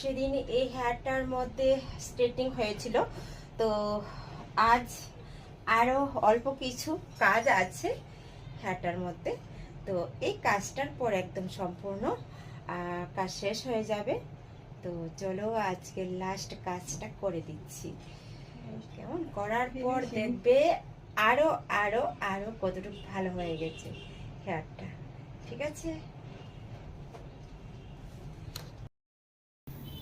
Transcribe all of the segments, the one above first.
সেদিন এই হেয়ারটার মধ্যে স্ট্রেটনিং হয়েছিল, তো আজ আরো অল্প কিছু কাজ আছে হেয়ারটার মধ্যে। তো এই কাজটার পর একদম সম্পূর্ণ কাজ শেষ হয়ে যাবে। তো চলো আজকে লাস্ট কাজটা করে দিচ্ছি। কেমন করার পর দেখবে আরো আরো আরো কতটুকু ভালো হয়ে গেছে হেয়ারটা। ঠিক আছে,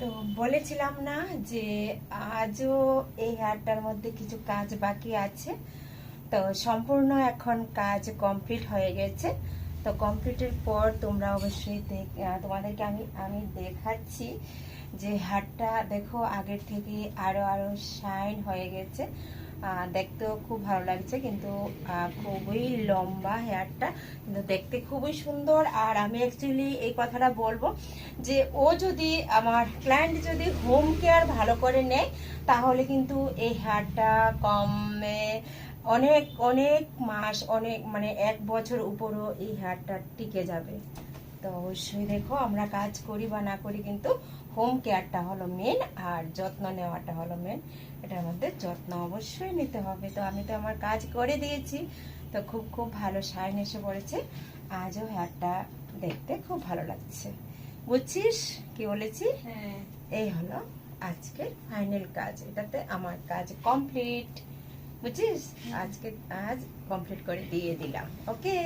তো বলেছিলাম না যে আজও এই হেয়ারটার মধ্যে কিছু কাজ বাকি আছে। তো সম্পূর্ণ এখন কাজ কমপ্লিট হয়ে গেছে। তো কমপ্লিটের পর তোমরা অবশ্যই তোমাদেরকে আমি আমি দেখাচ্ছি যে হেয়ারটা দেখো আগের থেকে আরো আরো শাইন হয়ে গেছে। দেখতেও খুব ভালো লাগছে, কিন্তু খুবই লম্বা হেয়ারটা, কিন্তু দেখতে খুবই সুন্দর। আর আমি অ্যাকচুয়ালি এই কথাটা বলবো যে ও যদি আমার ক্লায়েন্ট যদি হোম কেয়ার ভালো করে নেয় তাহলে কিন্তু এই হেয়ারটা কমে অনেক অনেক মাস, অনেক মানে 1 বছর উপরও এই হেয়ারটা টিকে যাবে। তো অবশ্যই দেখো আমরা কাজ করি বা না করি, কিন্তু হোম কেয়ারটা হলো মেন আর যত্ন নেওয়াটা হলো মেন। এটার মধ্যে যত্ন অবশ্যই নিতে হবে। তো আমি তো আমার কাজ করে দিয়েছি, তো খুব খুব ভালো শাইন এসে পড়েছে। আজও হেয়ারটা দেখতে খুব ভালো লাগছে। বুঝছিস কি বলেছি? এই হলো আজকে ফাইনাল কাজ, এটাতে আমার কাজ কমপ্লিট। বুঝছিস, আজকে আজ কমপ্লিট করে দিয়ে দিলাম। ওকে।